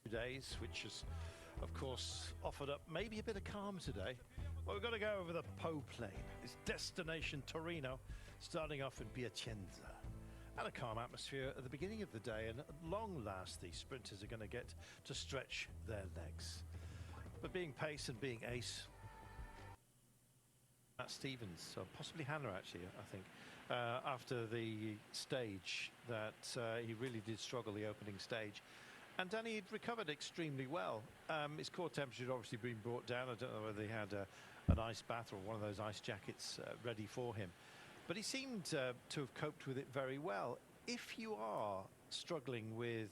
days, which has, of course, offered up maybe a bit of calm today. Well, we've got to go over the Po Plain. It's destination Torino, starting off in Piacenza. And a calm atmosphere at the beginning of the day, and at long last, these sprinters are going to get to stretch their legs. But being pace and being ace, Matt Stevens, so possibly Hannah actually, I think, after the stage that he really did struggle, the opening stage. And Danny had recovered extremely well. His core temperature had obviously been brought down. I don't know whether he had an ice bath or one of those ice jackets ready for him. But he seemed to have coped with it very well. If you are struggling with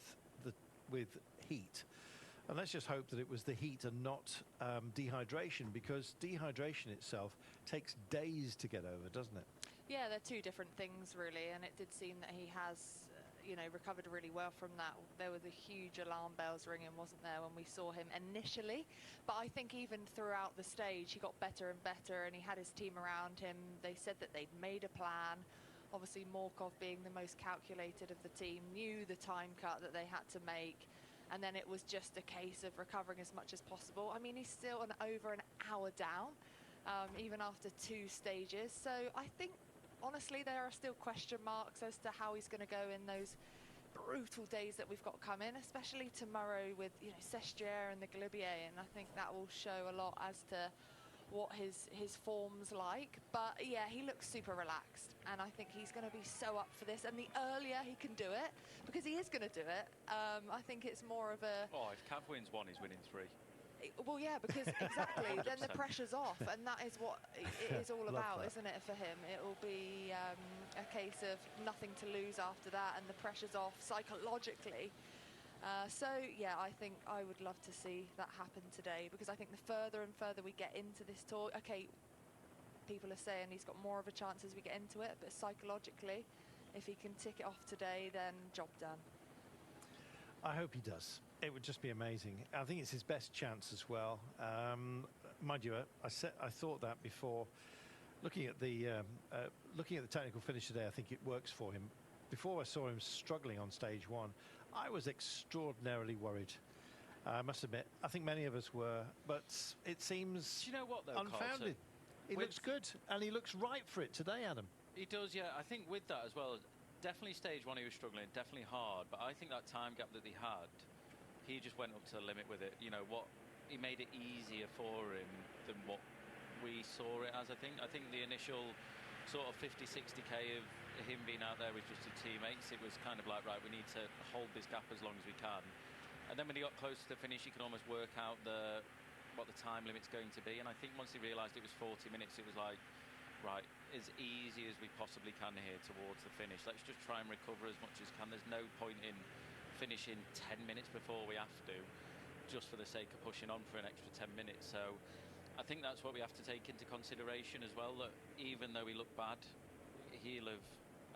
heat, and let's just hope that it was the heat and not dehydration, because dehydration itself takes days to get over, doesn't it? Yeah, they're two different things, really, and it did seem that he has, recovered really well from that. There were the huge alarm bells ringing, wasn't there, when we saw him initially? But I think even throughout the stage, he got better and better, and he had his team around him. They said that they'd made a plan. Obviously, Morkov, being the most calculated of the team, knew the time cut that they had to make. And then it was just a case of recovering as much as possible. I mean, he's still over an hour down, even after 2 stages. So I think, honestly, there are still question marks as to how he's going to go in those brutal days that we've got coming, especially tomorrow with, Sestier and the Galibier. And I think that will show a lot as to what his form's like. But yeah, he looks super relaxed, and I think he's going to be so up for this. And the earlier he can do it, because he is going to do it, I think it's more of a... Oh, if Cav wins 1, he's winning 3. Well, yeah, because exactly, then the pressure's off, and that is what it is all about, isn't it, for him? It will be a case of nothing to lose after that, and the pressure's off psychologically. So, yeah, I think I would love to see that happen today, because I think the further and further we get into this tour, okay, people are saying he's got more of a chance as we get into it, but psychologically, if he can tick it off today, then job done. I hope he does. It would just be amazing. I think it's his best chance as well. Mind you, I thought that before. Looking at the technical finish today, I think it works for him. Before I saw him struggling on stage 1, I was extraordinarily worried. I must admit, I think many of us were, but it seems Do you know what, though, unfounded. He looks good, and he looks right for it today, Adam. He does, yeah. I think with that as well, definitely stage 1 he was struggling, definitely hard, but I think that time gap that he had, he just went up to the limit with it. He made it easier for him than what we saw it as, I think. I think the initial sort of 50, 60k of him being out there with just his teammates, it was kind of like, right, we need to hold this gap as long as we can. And then when he got close to the finish, he could almost work out what the time limit's going to be. And I think once he realised it was 40 minutes, it was like, right, as easy as we possibly can here towards the finish. Let's just try and recover as much as can. There's no point in finishing 10 minutes before we have to, just for the sake of pushing on for an extra 10 minutes. So I think that's what we have to take into consideration as well, that even though he looked bad, he'll have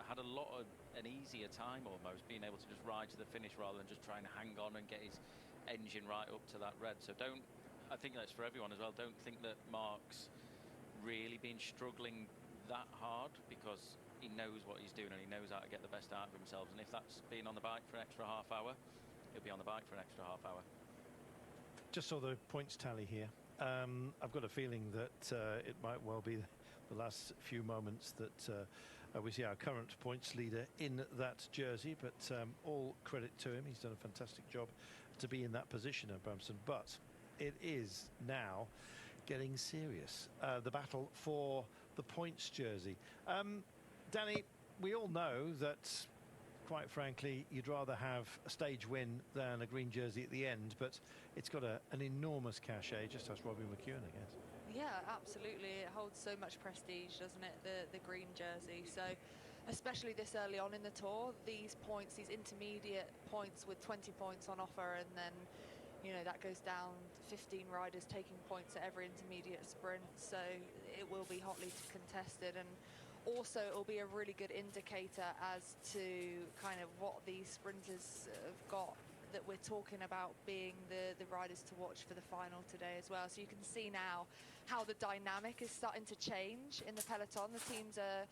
had an easier time almost, being able to just ride to the finish rather than just trying to hang on and get his engine right up to that red. So I think that's for everyone as well, don't think that Mark's really been struggling that hard, because he knows what he's doing and he knows how to get the best out of himself. And if that's being on the bike for an extra half hour, he'll be on the bike for an extra half hour. Just saw the points tally here. I've got a feeling that it might well be the last few moments that we see our current points leader in that jersey, but all credit to him. He's done a fantastic job to be in that position at Bramson. But it is now getting serious, the battle for the points jersey. Danny, we all know that, quite frankly, you'd rather have a stage win than a green jersey at the end, but it's got an enormous cachet, just as Robbie McEwen, I guess. Yeah, absolutely. It holds so much prestige, doesn't it, the green jersey? So especially this early on in the tour, these points, these intermediate points with 20 points on offer, and then that goes down 15 riders taking points at every intermediate sprint. So it will be hotly contested, and also it will be a really good indicator as to kind of what these sprinters have got that we're talking about being the riders to watch for the final today as well. So you can see now how the dynamic is starting to change in the peloton. The teams are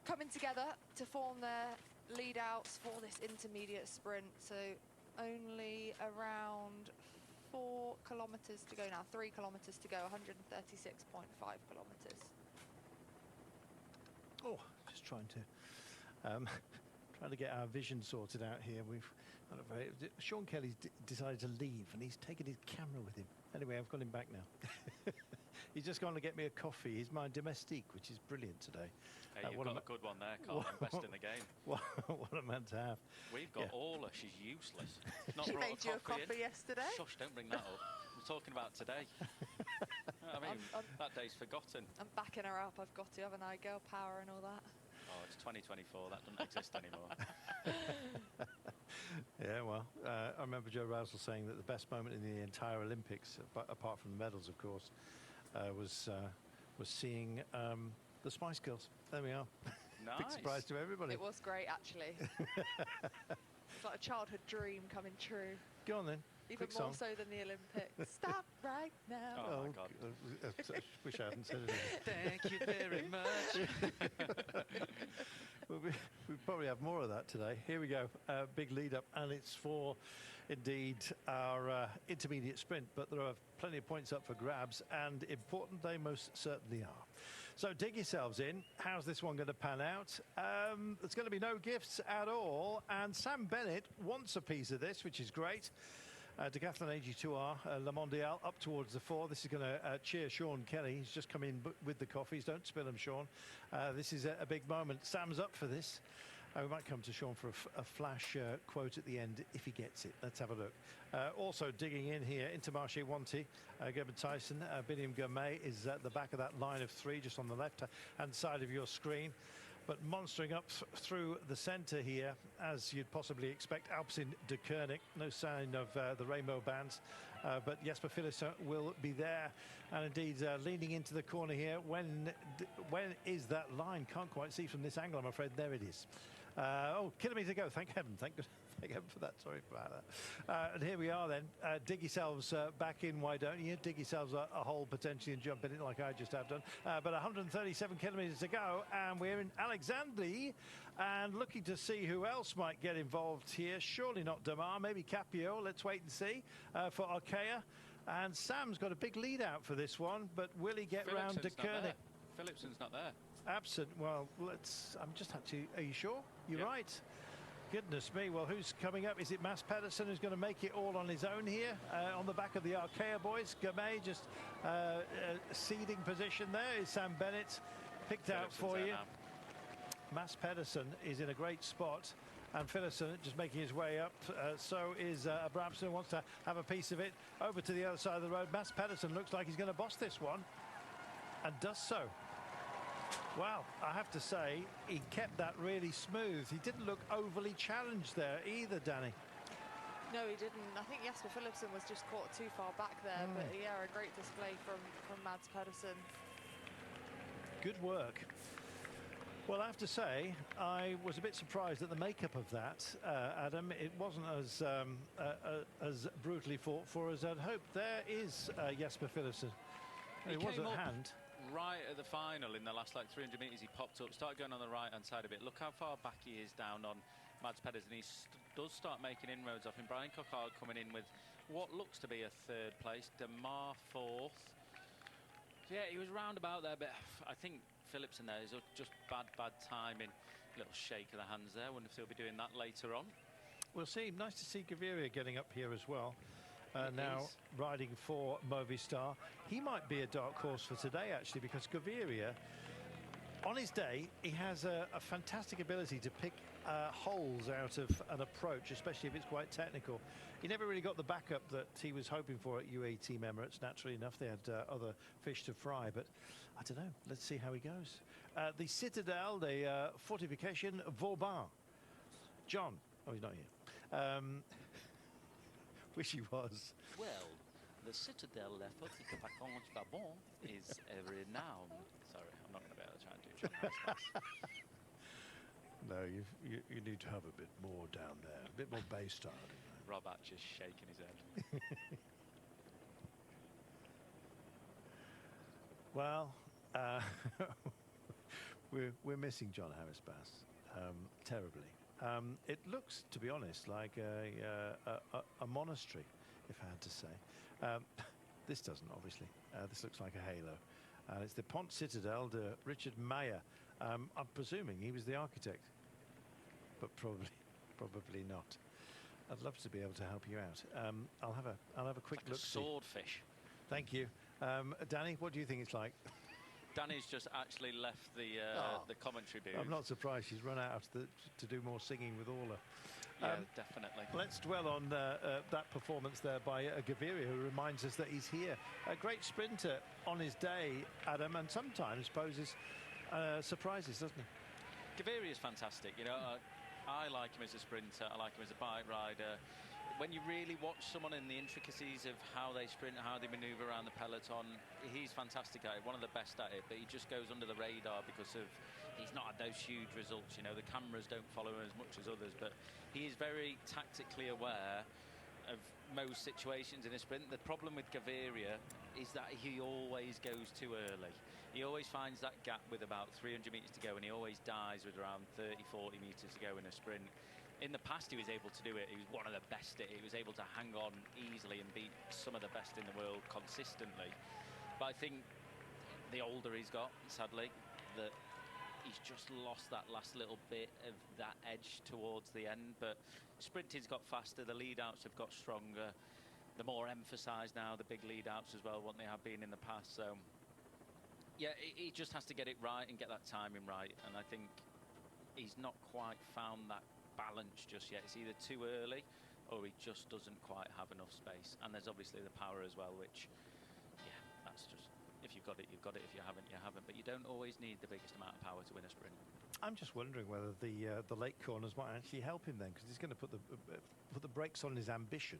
coming together to form their lead outs for this intermediate sprint. So only around 4 kilometres to go now. 3 kilometres to go. 136.5 kilometres. Oh, just trying to get our vision sorted out here. Sean Kelly's decided to leave, and he's taken his camera with him. Anyway, I've got him back now. He's just gone to get me a coffee. He's my domestique, which is brilliant today. Hey, you've got a good one there, Carl. Best in the game. What a man to have. We've got Orla. She's useless. Not She brought made you a coffee yesterday. Shush, don't bring that up. We're talking about today. I mean, that day's forgotten. I'm backing her up. I've got to, haven't I? Girl power and all that. Oh, it's 2024. That doesn't exist anymore. Yeah, well, I remember Joe Rousel saying that the best moment in the entire Olympics, apart from the medals, of course, was seeing the Spice Girls. There we are. Nice. Big surprise to everybody. It was great, actually. It's like a childhood dream coming true. Go on then. Even Quick more song. so than the Olympics. Stop right now. Oh, my God. I wish I hadn't said it. Thank you very much. Well, we probably have more of that today. Here we go. Big lead up, and it's for indeed our intermediate sprint, but there are plenty of points up for grabs, and important they most certainly are. So dig yourselves in. How's this one going to pan out? There's going to be no gifts at all, and Sam Bennett wants a piece of this, which is great. Decathlon AG2R, Le Mondial, up towards the 4. This is going to cheer Sean Kelly. He's just come in with the coffees. Don't spill them, Sean. This is a big moment. Sam's up for this. We might come to Sean for a flash quote at the end if he gets it. Let's have a look. Also digging in here, Intermarché Wanty, Gerben Tyson, Biniam Gourmet is at the back of that line of 3, just on the left-hand side of your screen. But monstering up through the centre here, as you'd possibly expect, Alpecin de Koenig, no sign of the rainbow bands, but Jesper Philipsen will be there, and indeed leaning into the corner here. When is that line? Can't quite see from this angle, I'm afraid. There it is. Kilometre to go. Thank heaven. Thank heaven for that. Sorry about that. And here we are then. Dig yourselves back in, why don't you? Dig yourselves a hole potentially and jump in it like I just have done. But 137 kilometres to go, and we're in Alexandrie, and looking to see who else might get involved here. Surely not Damar, maybe Capio. Let's wait and see for Arkea. And Sam's got a big lead out for this one, but will he get round to Koenig? Philipsen's not there. Absent. Well, I'm just actually. Are you sure? You're right. Goodness me. Well, who's coming up? Is it Mads Pedersen who's going to make it all on his own here on the back of the Arkea boys? Gourmet just seeding position there. Is Sam Bennett picked out for you? Mads Pedersen is in a great spot, and Philipsen just making his way up. So is Abrahamsen, who wants to have a piece of it. Over to the other side of the road. Mads Pedersen looks like he's going to boss this one, and does so. Well, I have to say, he kept that really smooth. He didn't look overly challenged there either, Danny. No, he didn't. I think Jesper Philipsen was just caught too far back there, but yeah, a great display from Mads Pedersen. Good work. Well, I have to say, I was a bit surprised at the makeup of that, Adam. It wasn't as brutally fought for as I'd hoped. There is Jesper Philipsen. It was at hand. Right at the final, in the last 300 metres, he popped up, started going on the right-hand side a bit. Look how far back he is down on Mads Pedersen. He does start making inroads off him. Brian Coquard coming in with what looks to be a 3rd place. Damar 4th. So yeah, he was round about there, but I think Philipsen there is just bad timing. Little shake of the hands there. Wonder if he'll be doing that later on. We'll see. Nice to see Gaviria getting up here as well. Now riding for Movistar. He might be a dark horse for today, actually, because Gaviria, on his day, he has a fantastic ability to pick holes out of an approach, especially if it's quite technical. He never really got the backup that he was hoping for at UAE Team Emirates. Naturally enough, they had other fish to fry, but I don't know. Let's see how he goes. The Citadel, the Fortification Vauban. John. Oh, he's not here. Wish he was. Well, the Citadel Fortification Vauban is renowned. Sorry, I'm not going to be able to try and do John Harris. No, you need to have a bit more down there, a bit more bass style. Rob Atch is shaking his head. Well, we're missing John Harris Bass terribly. It looks, to be honest, like a monastery, if I had to say. This doesn't, obviously. This looks like a halo. It's the Pont Citadel de Richard Mayer. I'm presuming he was the architect, but probably not. I'd love to be able to help you out. I'll have a quick Like look. a swordfish. Thank you, Danny. What do you think it's like? Danny's just actually left the commentary booth. I'm not surprised. She's run out to do more singing with Orla. Yeah, definitely. Let's dwell on that performance there by Gaviria, who reminds us that he's here. A great sprinter on his day, Adam, and sometimes poses surprises, doesn't he? Gaviria is fantastic. You know, I like him as a sprinter. I like him as a bike rider. When you really watch someone in the intricacies of how they sprint, how they manoeuvre around the peloton, he's fantastic at it, one of the best at it, but he just goes under the radar because of he's not had those huge results. You know, the cameras don't follow him as much as others, but he is very tactically aware of most situations in a sprint. The problem with Gaviria is that he always goes too early. He always finds that gap with about 300 metres to go, and he always dies with around 30, 40 metres to go in a sprint. In the past, he was able to do it. He was one of the best at it. He was able to hang on easily and beat some of the best in the world consistently. But I think the older he's got, sadly, that he's just lost that last little bit of that edge towards the end. But sprinting's got faster. The lead-outs have got stronger. They're more emphasised now, the big lead-outs as well, what they have been in the past. So, yeah, he just has to get it right and get that timing right. And I think he's not quite found that balance just yet. It's either too early or he just doesn't quite have enough space. And there's obviously the power as well, which, yeah, that's just, if you've got it, you've got it. If you haven't, you haven't. But you don't always need the biggest amount of power to win a sprint. I'm just wondering whether the late corners might actually help him then, because he's going to put the brakes on his ambition,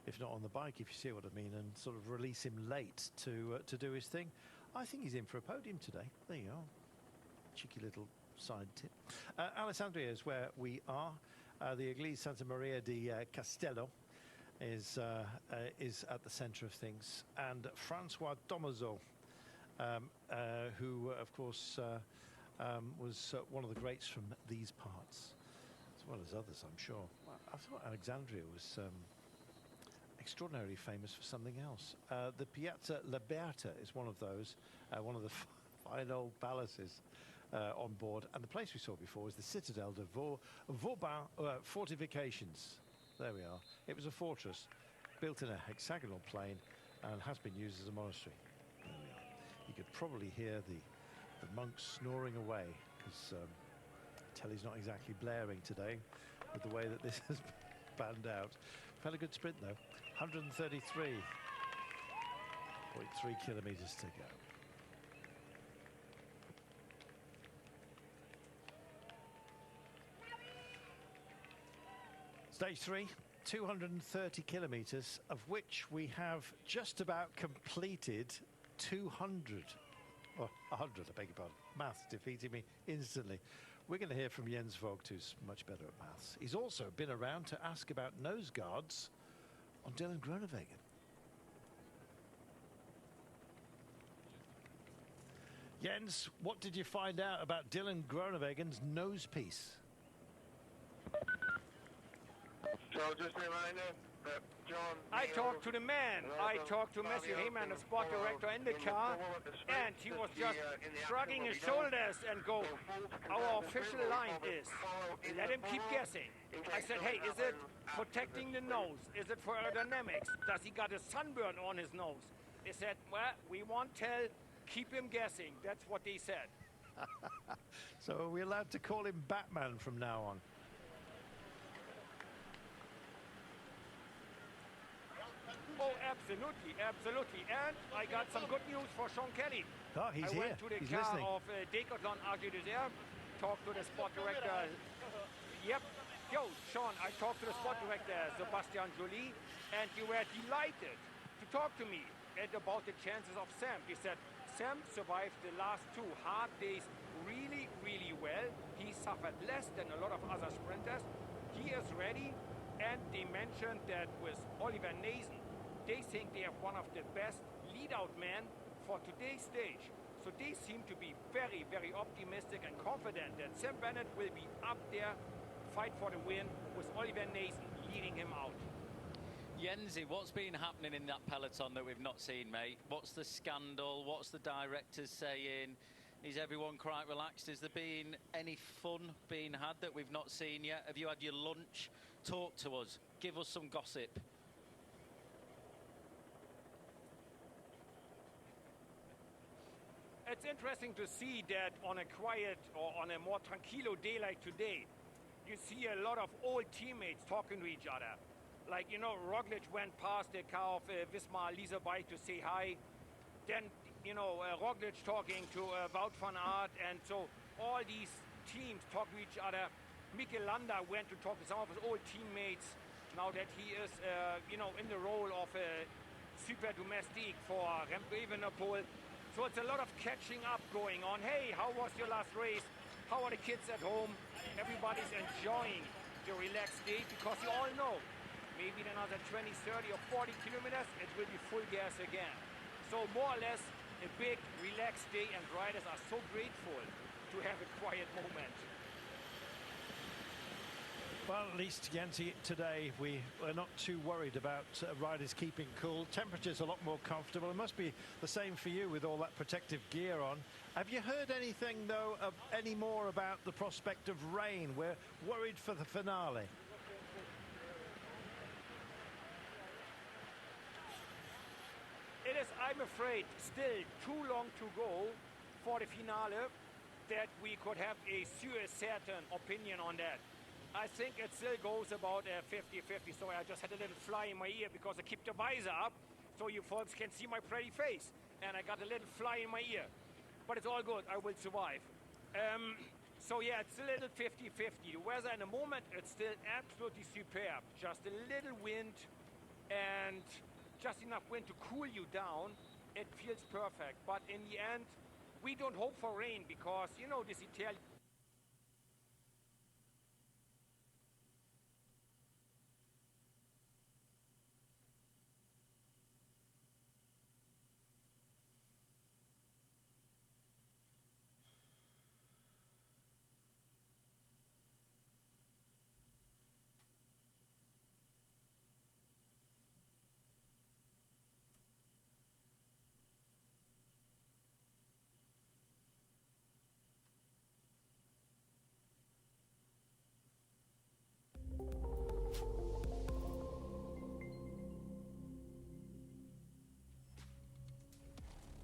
if not on the bike, if you see what I mean, and sort of release him late to do his thing. I think he's in for a podium today. There you are. Cheeky little side tip. Alessandria is where we are. The Église Santa Maria di Castello is at the centre of things, and Francois Domazeau, who of course was one of the greats from these parts, as well as others, I'm sure. Well, I thought Alexandria was extraordinarily famous for something else. The Piazza Liberta is one of those, one of the fine old palaces on board, and the place we saw before was the Citadel de Vauban Fortifications. There we are. It was a fortress built in a hexagonal plane and has been used as a monastery. There we are. You could probably hear the monks snoring away, because telly's not exactly blaring today with the way that this has panned out. We've had a good sprint though. 133.3 kilometres to go. Stage 3, 230 kilometres, of which we have just about completed 200. Or 100, I beg your pardon. Maths defeating me instantly. We're going to hear from Jens Vogt, who's much better at maths. He's also been around to ask about nose guards on Dylan Groenewegen. Jens, what did you find out about Dylan Groenewegen's nose piece? So just a reminder that John... I talked to the man. I talked to Matthew Heyman, the sport director, in the car, and he was just shrugging his shoulders and go, our official line is, let him keep guessing. I said, hey, is it protecting the nose? Is it for aerodynamics? Does he got a sunburn on his nose? They said, well, we won't tell, keep him guessing. That's what they said. So are we allowed to call him Batman from now on? Oh, absolutely, absolutely. And I got some good news for Sean Kelly. Oh, he's I here. went to the He's car listening. of Decathlon Arc de Desert, talked to the sport director. Yep. Yo, Sean, I talked to the sport director, Sebastian Joly, and you were delighted to talk to me about the chances of Sam. He said, Sam survived the last 2 hard days really, really well. He suffered less than a lot of other sprinters. He is ready, and they mentioned that with Oliver Naesen, they think they have one of the best lead-out men for today's stage. So they seem to be very, very optimistic and confident that Sam Bennett will be up there fight for the win with Oliver Nason leading him out. Yenzi, what's been happening in that peloton that we've not seen, mate? What's the scandal? What's the directors saying? Is everyone quite relaxed? Has there been any fun being had that we've not seen yet? Have you had your lunch? Talk to us. Give us some gossip. It's interesting to see that on a quiet or on a more tranquilo day like today, you see a lot of old teammates talking to each other. Like, you know, Roglic went past the car of Wismar Lisa bike to say hi. Then, you know, Roglic talking to Wout van Aert. And so all these teams talk to each other. Mikel Landa went to talk to some of his old teammates now that he is, you know, in the role of a super domestique for Remco Evenepoel. So it's a lot of catching up going on. Hey, how was your last race? How are the kids at home? Everybody's enjoying the relaxed day because you all know maybe in another 20, 30 or 40 kilometers, it will be full gas again. So more or less a big relaxed day, and riders are so grateful to have a quiet moment. Well, at least, Yanti, today we're not too worried about riders keeping cool. Temperature's a lot more comfortable. It must be the same for you with all that protective gear on. Have you heard anything, though, any more about the prospect of rain? We're worried for the finale. It is, I'm afraid, still too long to go for the finale that we could have a certain opinion on that. I think it still goes about 50-50. So I just had a little fly in my ear because I keep the visor up so you folks can see my pretty face. And I got a little fly in my ear. But it's all good. I will survive. So yeah, it's a little 50-50. The weather in the moment, it's still absolutely superb. Just a little wind and just enough wind to cool you down. It feels perfect. But in the end, we don't hope for rain because, you know, this Italian...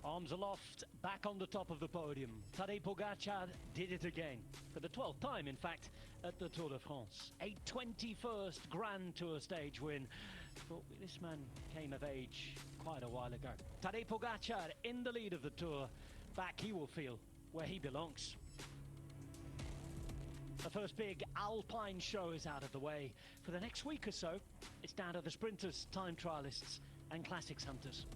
Arms aloft, back on the top of the podium. Tadej Pogacar did it again, for the 12th time, in fact, at the Tour de France. A 21st Grand Tour stage win. But this man came of age quite a while ago. Tadej Pogacar in the lead of the Tour. Back he will feel where he belongs. The first big Alpine show is out of the way. For the next week or so, it's down to the sprinters, time trialists, and classics hunters.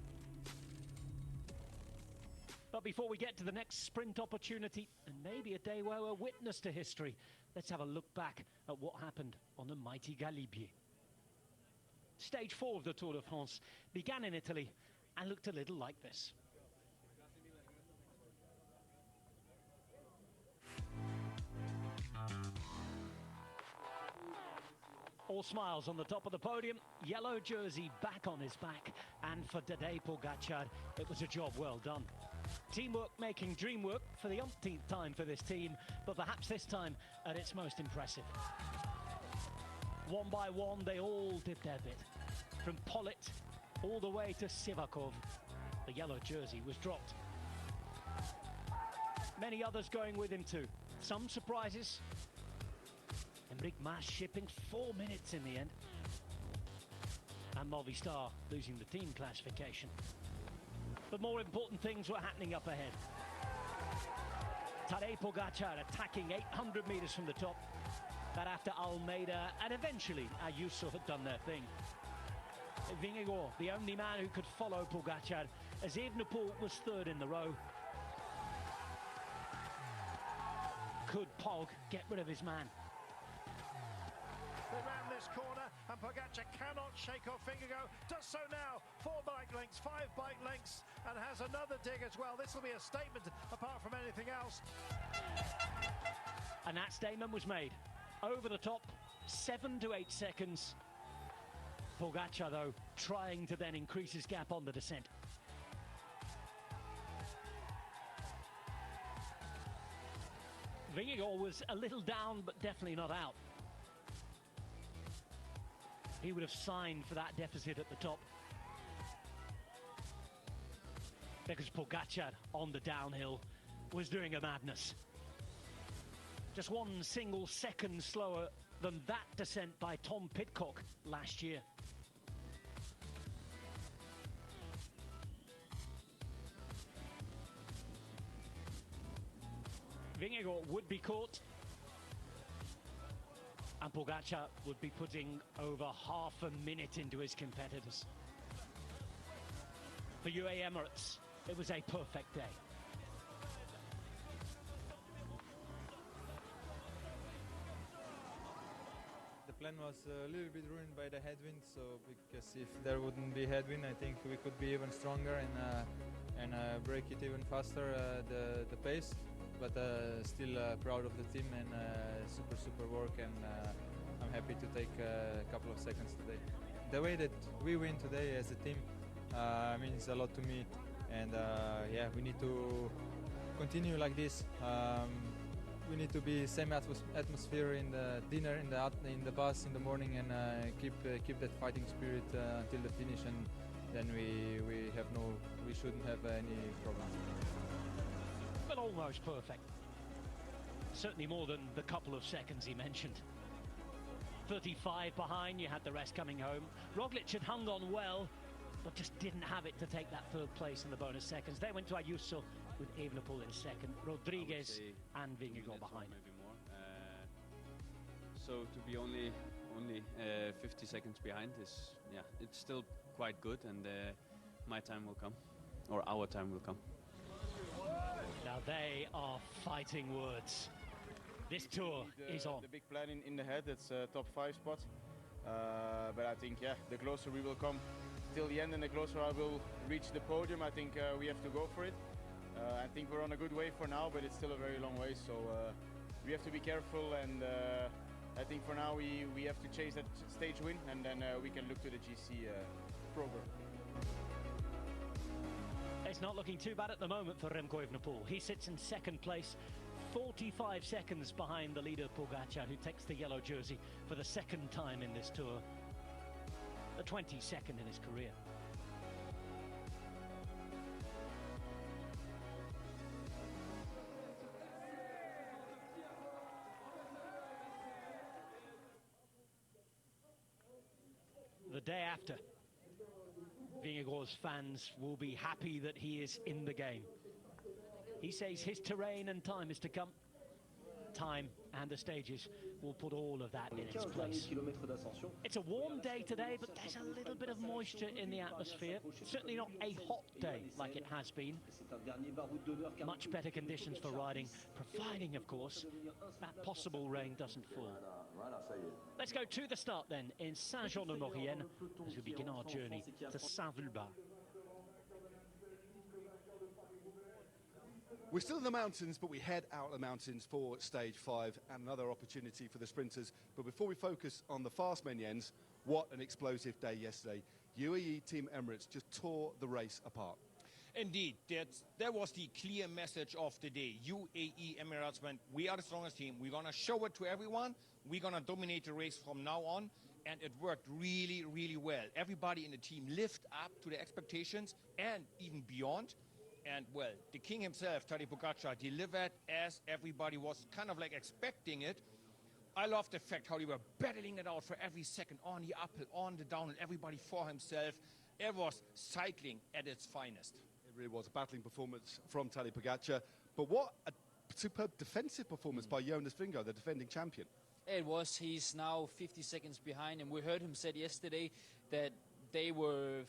But before we get to the next sprint opportunity, and maybe a day where we're witness to history, let's have a look back at what happened on the mighty Galibier. Stage 4 of the Tour de France began in Italy and looked a little like this. All smiles on the top of the podium, yellow jersey back on his back, and for Tadej Pogacar, it was a job well done. Teamwork making dream work for the umpteenth time for this team, but perhaps this time at its most impressive. One by one, they all did their bit. From Pollitt all the way to Sivakov, the yellow jersey was dropped. Many others going with him too. Some surprises. Enric Mas shipping 4 minutes in the end. And Movistar losing the team classification. But more important things were happening up ahead. Tadej Pogacar attacking 800 meters from the top. That after Almeida and eventually Ayuso had done their thing. Vingegaard, the only man who could follow Pogacar, as Evenepoel was third in the row. Could Pog get rid of his man? Around this corner, and Pogacar cannot shake off Vingegaard. Does so now. 4 bike lengths, 5 bike lengths, and has another dig as well. This will be a statement apart from anything else. And that statement was made. over the top, 7 to 8 seconds. Pogačar, though, trying to then increase his gap on the descent. Vingegaard was a little down, but definitely not out. He would have signed for that deficit at the top. Because Pogačar on the downhill was doing a madness. Just 1 single second slower than that descent by Tom Pidcock last year. Vingegaard would be caught, and Pogačar would be putting over half a minute into his competitors. For UAE Emirates, it was a perfect day. The plan was a little bit ruined by the headwind, so because if there wouldn't be headwind, I think we could be even stronger and break it even faster, the pace. But still proud of the team and super work, and I'm happy to take a couple of seconds today. The way that we win today as a team means a lot to me, and yeah, we need to continue like this. We need to be same atmosphere in the dinner, in the bus in the morning, and keep that fighting spirit until the finish, and then we shouldn't have any problems. But almost perfect. Certainly more than the couple of seconds he mentioned. 35 behind, you had the rest coming home. Roglic had hung on well, but just didn't have it to take that third place in the bonus seconds. They went to Ayuso with Evenepoel in second, Rodriguez and Vingegaard behind. Maybe more. So to be only 50 seconds behind is, yeah, it's still quite good, and my time will come, or our time will come. Now they are fighting words. This tour is on. The big plan in the head, it's a top 5 spot. But I think, yeah, the closer we will come till the end and the closer I will reach the podium, I think we have to go for it. I think we're on a good way for now, but it's still a very long way. So we have to be careful, and I think for now we have to chase that stage win, and then we can look to the GC program. It's not looking too bad at the moment for Remco Evenepoel. He sits in second place, 45 seconds behind the leader Pogačar, who takes the yellow jersey for the second time in this tour, the 22nd in his career. The day after, Vingegaard's fans will be happy that he is in the game. He says his terrain and time is to come. Time and the stages will put all of that in its place. It's a warm day today, but there's a little bit of moisture in the atmosphere. Certainly not a hot day like it has been. Much better conditions for riding, providing, of course, that possible rain doesn't fall. Let's go to the start then in Saint-Jean-de-Maurienne as we begin our journey to Saint-Vulbas. We're still in the mountains, but we head out of the mountains for stage 5 and another opportunity for the sprinters. But before we focus on the fast Meniens, what an explosive day yesterday. UAE Team Emirates just tore the race apart. Indeed, that was the clear message of the day. UAE Emirates went, we are the strongest team. We're going to show it to everyone. We're going to dominate the race from now on. And it worked really, really well. Everybody in the team lived up to the expectations and even beyond. And, well, the king himself, Tadej Pogačar, delivered as everybody was kind of like expecting it. I love the fact how they were battling it out for every second on the uphill, on the downhill, everybody for himself. It was cycling at its finest. It really was a battling performance from Tadej Pogačar. But what a superb defensive performance by Jonas Vingegaard, the defending champion. It was. He's now 50 seconds behind, and we heard him said yesterday that they were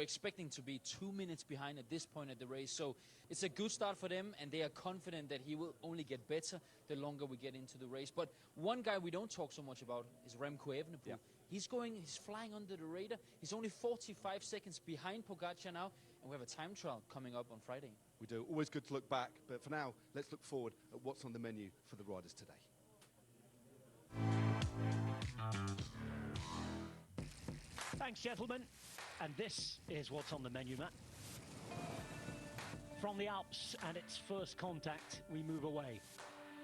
expecting to be 2 minutes behind at this point of the race. So it's a good start for them, and they are confident that he will only get better the longer we get into the race. But one guy we don't talk so much about is Remco Evenepoel. Yeah. He's flying under the radar. He's only 45 seconds behind Pogačar now, and we have a time trial coming up on Friday. We do. Always good to look back, but for now, let's look forward at what's on the menu for the riders today. Thanks, gentlemen. And this is what's on the menu, Matt. From the Alps and its first contact, we move away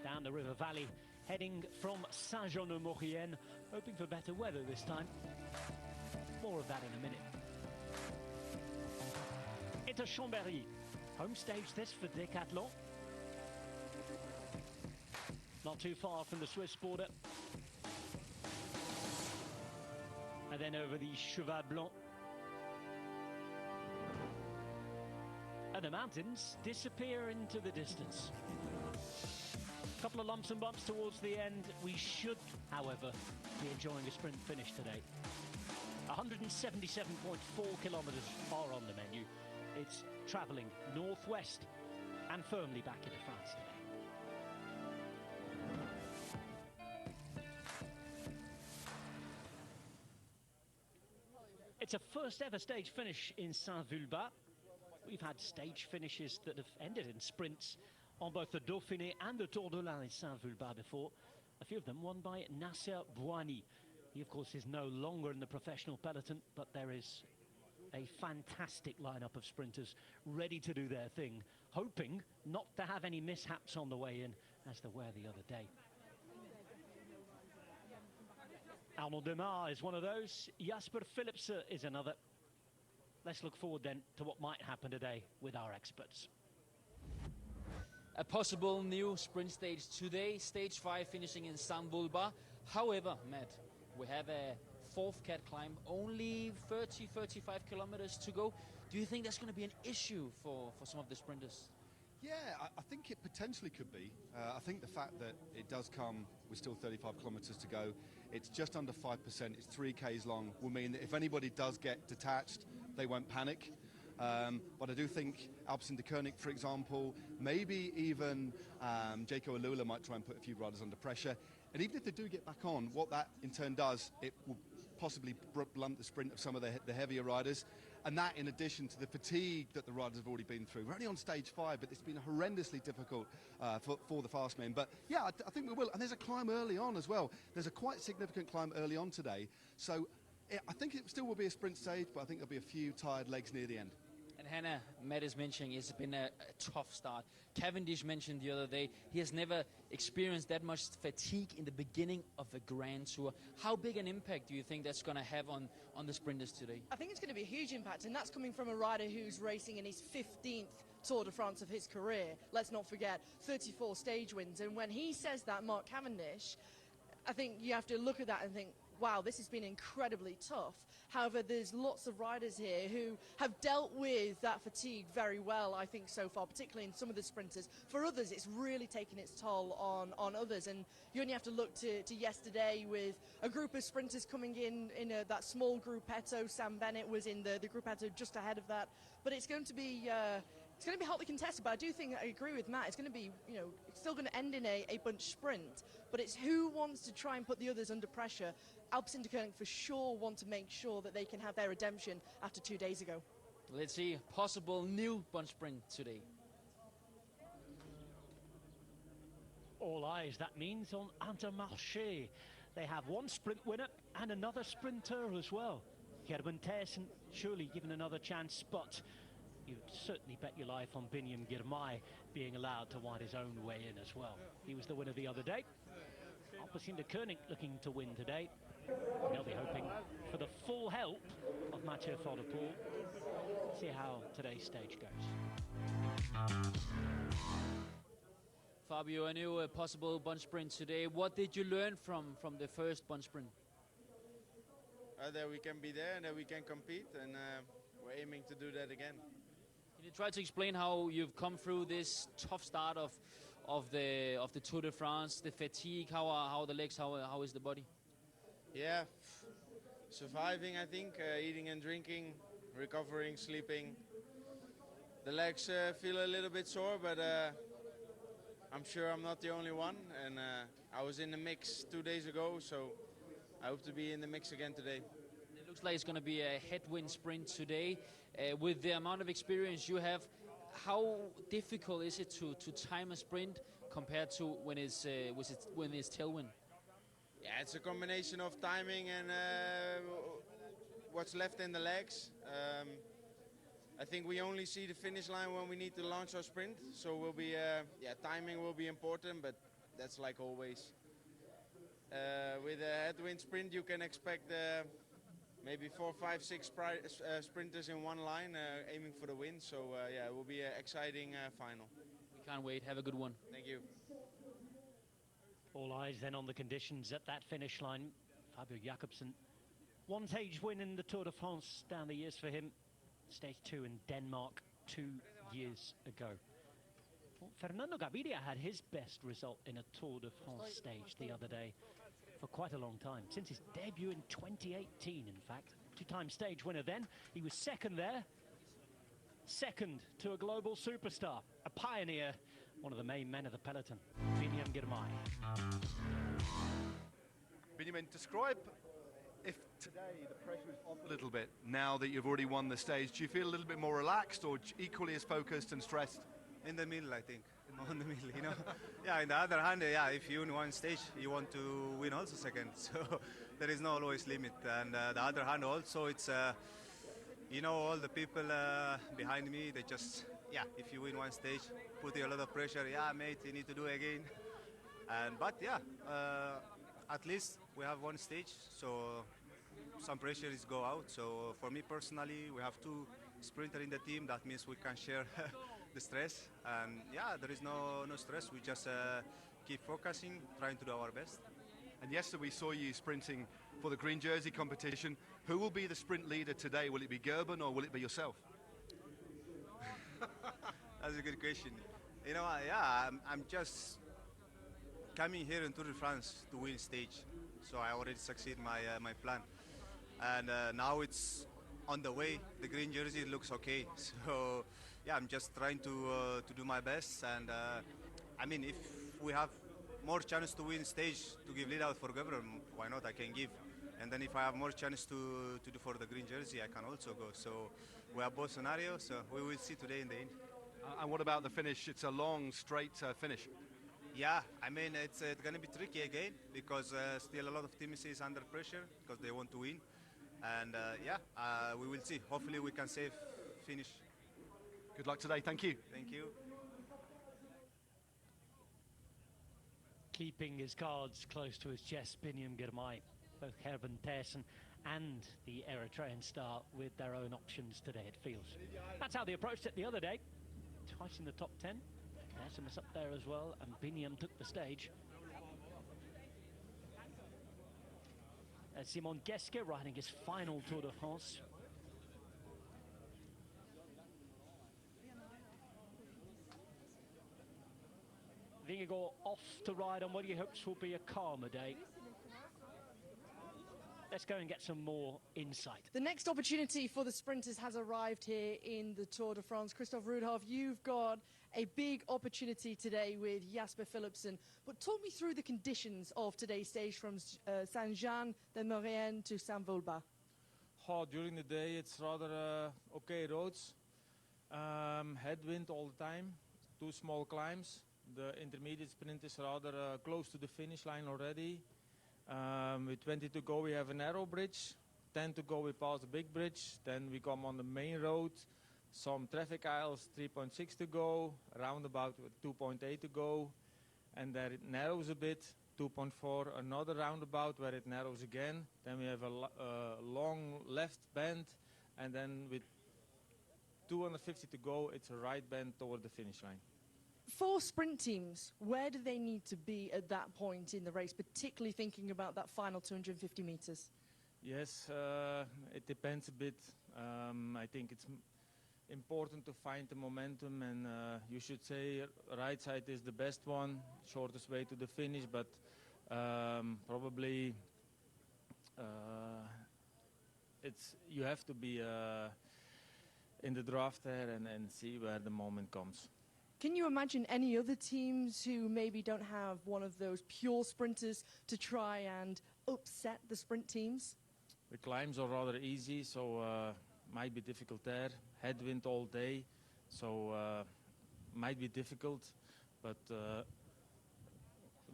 down the river valley, heading from Saint-Jean-de-Maurienne, hoping for better weather this time. More of that in a minute. It's a Chambéry. Home stage this for Decathlon. Not too far from the Swiss border. And then over the Cheval Blanc. And the mountains disappear into the distance. A couple of lumps and bumps towards the end. We should, however, be enjoying a sprint finish today. 177.4 kilometers are on the menu. It's traveling northwest and firmly back into France today. It's a first ever stage finish in Saint-Vulbas. We've had stage finishes that have ended in sprints on both the Dauphiné and the Tour de l'Ain in Saint-Vulbas before. A few of them won by Nasser Bouhanni. He, of course, is no longer in the professional peloton, but there is a fantastic lineup of sprinters ready to do their thing, hoping not to have any mishaps on the way in, as there were the other day. Arnaud Demar is one of those. Jasper Philipsen is another. Let's look forward then to what might happen today with our experts. A possible new sprint stage today, stage 5 finishing in Saint-Vulbas. However, Matt, we have a fourth cat climb, only 30-35 kilometers to go. Do you think that's going to be an issue for some of the sprinters? Yeah, I think it potentially could be. I think the fact that it does come with still 35 kilometres to go, it's just under 5%, it's 3 Ks long, will mean that if anybody does get detached, they won't panic. But I do think Alpecin de Koenig, for example, maybe even Jaco Alula might try and put a few riders under pressure. And even if they do get back on, what that in turn does, it will possibly blunt the sprint of some of the heavier riders. And that in addition to the fatigue that the riders have already been through. We're only on stage 5, but it's been horrendously difficult for the fast men. But yeah, I think we will. And there's a climb early on as well. There's a quite significant climb early on today. So I think it still will be a sprint stage, but I think there'll be a few tired legs near the end. And Hannah, Matt is mentioning it's been a tough start. Cavendish mentioned the other day he has never experienced that much fatigue in the beginning of a Grand Tour. How big an impact do you think that's going to have on the sprinters today? I think it's going to be a huge impact, and that's coming from a rider who's racing in his 15th Tour de France of his career. Let's not forget 34 stage wins. And when he says that, Mark Cavendish, I think you have to look at that and think, wow, this has been incredibly tough. However, there's lots of riders here who have dealt with that fatigue very well, I think, so far, particularly in some of the sprinters. For others, it's really taken its toll on others. And you only have to look to yesterday with a group of sprinters coming in that small gruppetto. Sam Bennett was in the gruppetto just ahead of that. But it's going to be... It's going to be hotly contested, but I do think I agree with Matt. It's going to be, it's still going to end in a bunch sprint, but it's who wants to try and put the others under pressure. Alpecin de Koenig for sure want to make sure that they can have their redemption after 2 days ago. Let's see possible new bunch sprint today. All eyes, that means, on Intermarché. They have one sprint winner and another sprinter as well. Gerben Thijssen surely given another chance, but you'd certainly bet your life on Binyam Girmay being allowed to wind his own way in as well. He was the winner the other day. Alpecin de Koenig looking to win today. They'll be hoping for the full help of Mathieu van der Poel. See how today's stage goes. Fabio, a new possible bunch sprint today. What did you learn from the first bunch sprint? That we can be there and that we can compete, and we're aiming to do that again. Can you try to explain how you've come through this tough start of the Tour de France, the fatigue, how are the legs, how is the body? Yeah, surviving, I think, eating and drinking, recovering, sleeping. The legs feel a little bit sore, but I'm sure I'm not the only one. And I was in the mix 2 days ago, so I hope to be in the mix again today. It looks like it's going to be a headwind sprint today. With the amount of experience you have, how difficult is it to time a sprint compared to when it's tailwind? Yeah, it's a combination of timing and what's left in the legs. I think we only see the finish line when we need to launch our sprint. So we'll be, timing will be important, but that's like always. With a headwind sprint, you can expect maybe 4, 5, 6 sprinters in one line aiming for the win. So it will be an exciting final. We can't wait. Have a good one. Thank you. All eyes then on the conditions at that finish line. Fabio Jakobsen, one stage win in the Tour de France down the years for him. Stage 2 in Denmark 2 years ago. Well, Fernando Gaviria had his best result in a Tour de France stage the other day for quite a long time, since his debut in 2018, in fact. 2-time stage winner then. He was second there. Second to a global superstar, a pioneer, one of the main men of the peloton, Biniam Girmay. Benjamin, describe if today the pressure is off a little bit now that you've already won the stage. Do you feel a little bit more relaxed or equally as focused and stressed? In the middle, I think. In the middle, you know. Yeah, on the other hand, if you win one stage, you want to win also second. So there is no always limit. And the other hand also, it's, all the people behind me, they just, if you win one stage, put you a lot of pressure. Yeah, mate, you need to do it again. But at least we have one stage, so some pressure is go out. So for me personally, we have 2 sprinters in the team. That means we can share the stress. And there is no stress. We just keep focusing, trying to do our best. And yesterday we saw you sprinting for the green jersey competition. Who will be the sprint leader today? Will it be Gerben or will it be yourself? That's a good question. I'm just coming here in Tour de France to win stage. So I already succeed my plan. And now it's on the way. The green jersey looks okay. So I'm just trying to do my best. And if we have more chance to win stage to give lead out for Gerben, why not? I can give. And then if I have more chance to do for the green jersey, I can also go. So we have both scenarios. So we will see today in the end. And what about the finish? It's a long, straight finish. Yeah, it's going to be tricky again because still a lot of teams is under pressure because they want to win. And we will see. Hopefully we can save finish. Good luck today. Thank you. Thank you. Keeping his cards close to his chest, Biniam Girmay, both Gerben Thijssen and the Eritrean star with their own options today, it feels. That's how they approached it the other day. Twice in the top 10. Thijssen was up there as well, and Biniam took the stage. Simon Geske riding his final Tour de France. Vingegaard off to ride on what he hopes will be a calmer day. Let's go and get some more insight. The next opportunity for the sprinters has arrived here in the Tour de France. Christoph Rudhoff, you've got a big opportunity today with Jasper Philipsen. But talk me through the conditions of today's stage from Saint-Jean-de-Maurienne to Saint-Vulbas. During the day, it's rather okay roads. Headwind all the time, 2 small climbs. The intermediate sprint is rather close to the finish line already. With 20 to go, we have a narrow bridge. 10 to go, we pass the big bridge. Then we come on the main road. Some traffic aisles, 3.6 to go. Roundabout with 2.8 to go. And there it narrows a bit. 2.4, another roundabout where it narrows again. Then we have a long left bend. And then with 250 to go, it's a right bend toward the finish line. For sprint teams, where do they need to be at that point in the race, particularly thinking about that final 250 meters? Yes, it depends a bit. I think it's important to find the momentum, and you should say right side is the best one, shortest way to the finish, but probably you have to be in the draft there and see where the moment comes. Can you imagine any other teams who maybe don't have one of those pure sprinters to try and upset the sprint teams? The climbs are rather easy, so might be difficult there. Headwind all day, so might be difficult, but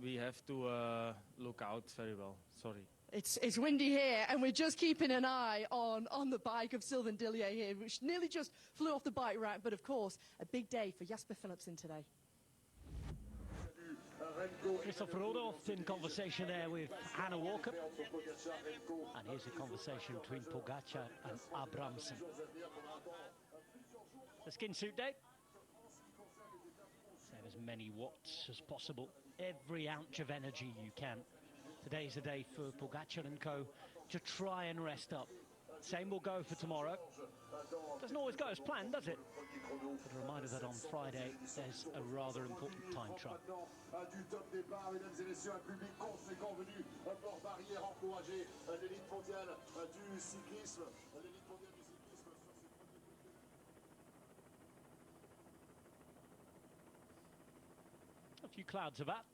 we have to look out very well. Sorry. It's windy here, and we're just keeping an eye on the bike of Sylvain Dillier here, which nearly just flew off the bike rack. But of course, a big day for Jasper Philipsen today. Christoph Rudolph in conversation there with Hannah Walker. And here's a conversation between Pogačar and Abramson. The skin suit day. Save as many watts as possible. Every ounce of energy you can. Today's the day for Pogačar and co to try and rest up. Same will go for tomorrow. Doesn't always go as planned, does it? But a reminder that on Friday there's a rather important time trial. A few clouds about.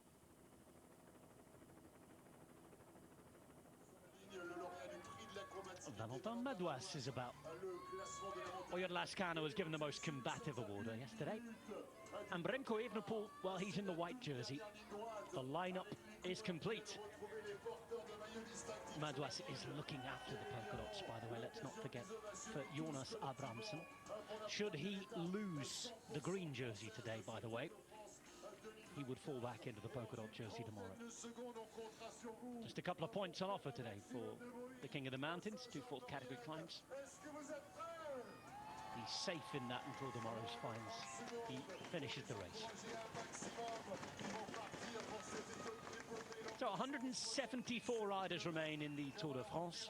Valentin Madouas is about. Oyod Lascano was given the most combative award yesterday. And Remco Evenepoel, well, he's in the white jersey. The lineup is complete. Madouas is looking after the polka dots, by the way, let's not forget, for Jonas Abramson. Should he lose the green jersey today, by the way, he would fall back into the polka dot jersey tomorrow. Just a couple of points on offer today for the King of the Mountains, 2 fourth category climbs. He's safe in that until tomorrow's finals. He finishes the race. So 174 riders remain in the Tour de France.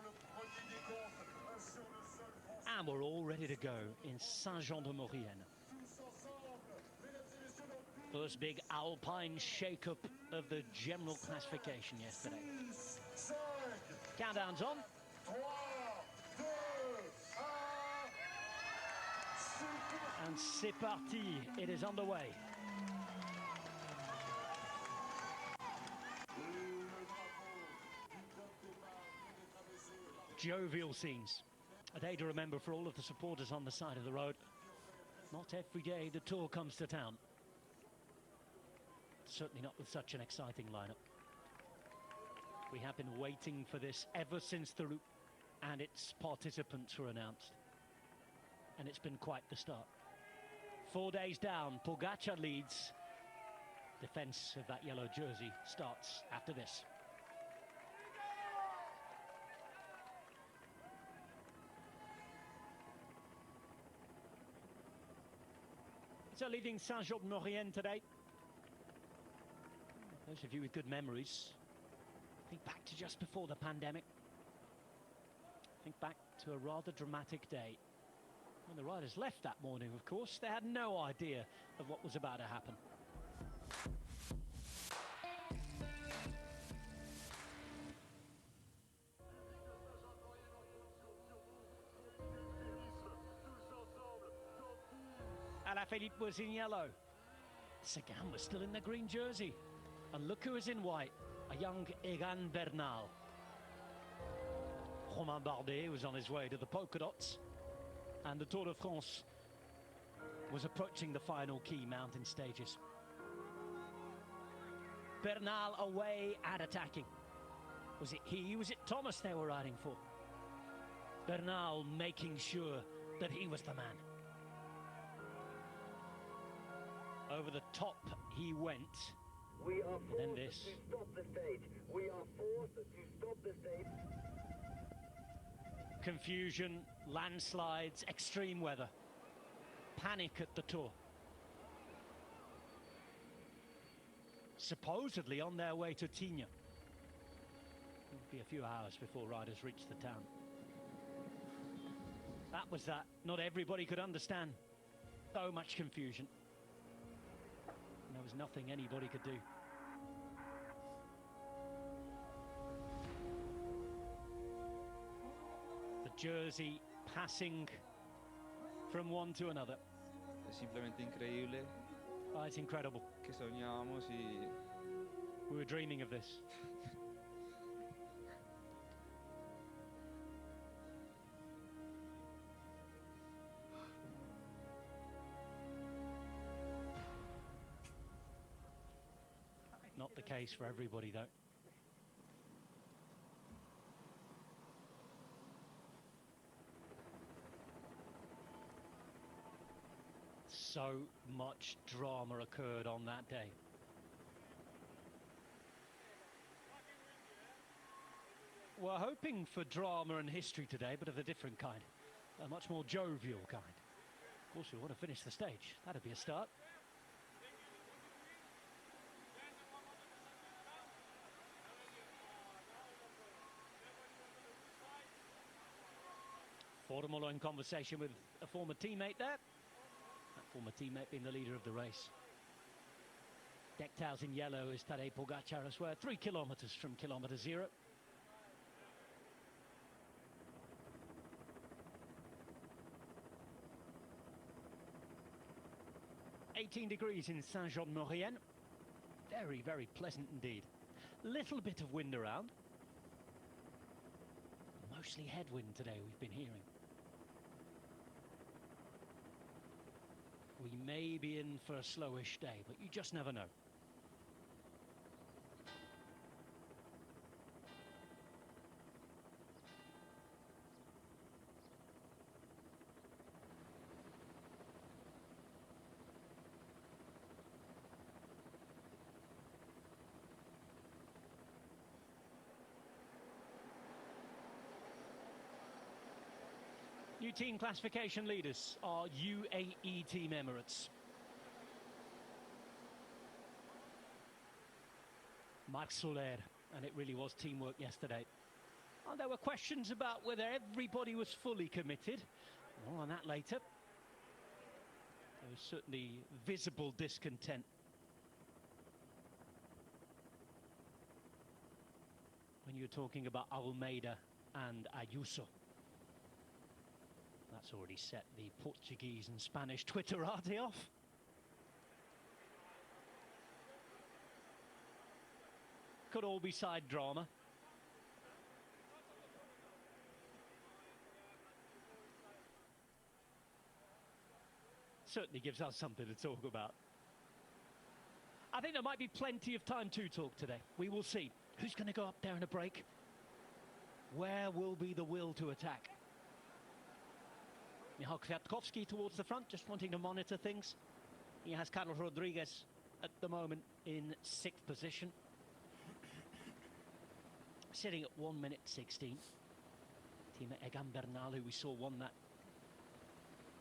And we're all ready to go in Saint-Jean-de-Maurienne. First big alpine shake-up of the general classification yesterday. Countdown's on. And c'est parti, it is underway. Jovial scenes. A day to remember for all of the supporters on the side of the road. Not every day the Tour comes to town. Certainly not with such an exciting lineup. We have been waiting for this ever since the route and its participants were announced. And it's been quite the start. 4 days down, Pogačar leads. Defense of that yellow jersey starts after this. So leaving Saint-Jean-de-Maurienne today. Those of you with good memories, think back to just before the pandemic. Think back to a rather dramatic day. When the riders left that morning, of course, they had no idea of what was about to happen. Alaphilippe was in yellow. Sagan was still in the green jersey. And look who is in white, a young Egan Bernal. Romain Bardet was on his way to the polka dots. And the Tour de France was approaching the final key mountain stages. Bernal away and attacking. Was it he, was it Thomas they were riding for? Bernal making sure that he was the man. Over the top he went. We are forced and then this. to stop the stage. We are forced to stop the stage. Confusion, landslides, extreme weather. Panic at the Tour. Supposedly on their way to Tignes. It'll be a few hours before riders reach the town. That was that. Not everybody could understand. So much confusion. And there was nothing anybody could do. The jersey passing from one to another. Es simplemente increíble. Oh, it's incredible. Que soñábamos y... We were dreaming of this. Not the case for everybody, though. So much drama occurred on that day. We're hoping for drama and history today, but of a different kind. A much more jovial kind. Of course, we want to finish the stage. That'd be a start. Formolo in conversation with a former teammate there. That former teammate being the leader of the race. Decked out in yellow is Tadej Pogačar as well. 3 kilometers from kilometer 0. degrees in Saint-Jean-de-Maurienne. Very, very pleasant indeed. Little bit of wind around. Mostly headwind today, we've been hearing. We may be in for a slowish day, but you just never know. New team classification leaders are UAE Team Emirates. Marc Soler, and it really was teamwork yesterday. Oh, there were questions about whether everybody was fully committed. More on that later. There was certainly visible discontent. When you're talking about Almeida and Ayuso. That's already set the Portuguese and Spanish Twitterati off. Could all be side drama. Certainly gives us something to talk about. I think there might be plenty of time to talk today. We will see. Who's going to go up there in a break? Where will be the will to attack? Michał Kwiatkowski towards the front, just wanting to monitor things. He has Carlos Rodriguez at the moment in 6th position. Sitting at 1 minute 16. Team Egan Bernal, who we saw won that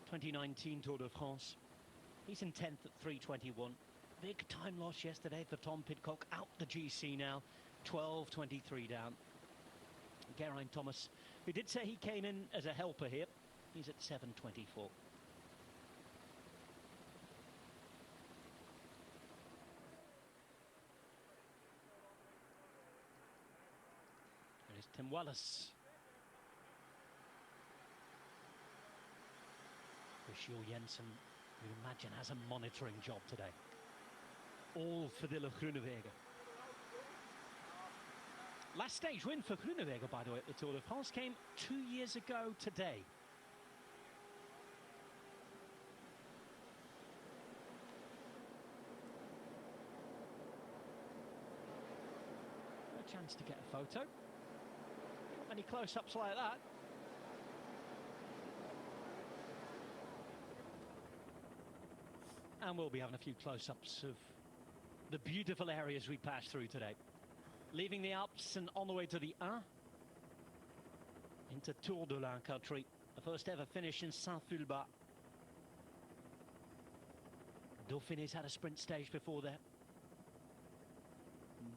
2019 Tour de France. He's in 10th at 3:21. Big time loss yesterday for Tom Pidcock, out the GC now, 12:23 down. Geraint Thomas, who did say he came in as a helper here, he's at 7:24. There's Tim Wallace. Christian Jensen, you imagine, has a monitoring job today. All for Dylan Groenewegen. Last stage win for Groenewegen, by the way, at the Tour de France came 2 years ago today. A chance to get a photo. Any close-ups like that? And we'll be having a few close-ups of the beautiful areas we passed through today. Leaving the Alps and on the way to the A, into Tour de l'Ain country. The first ever finish in Saint-Fulbert. Dauphiné's had a sprint stage before that.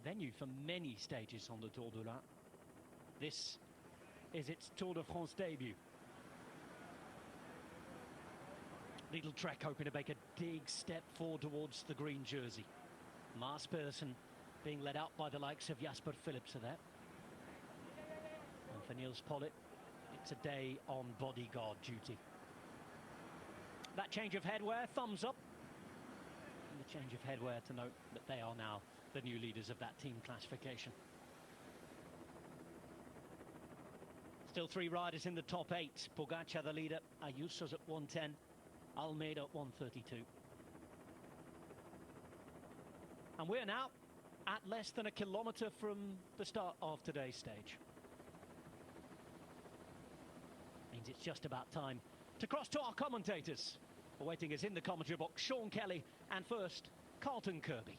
Venue for many stages on the Tour de l'Ain. This is its Tour de France debut. Little Trek hoping to make a big step forward towards the green jersey. Mars Persson being led out by the likes of Jasper Philipsen there. And for Niels Pollitt, it's a day on bodyguard duty. That change of headwear, thumbs up. And the change of headwear to note that they are now the new leaders of that team classification. Still 3 riders in the top 8. Pogačar the leader, Ayuso's at 1:10, Almeida at 1:32. And we're now at less than a kilometre from the start of today's stage. Means it's just about time to cross to our commentators. Awaiting us in the commentary box, Sean Kelly, and first, Carlton Kirby.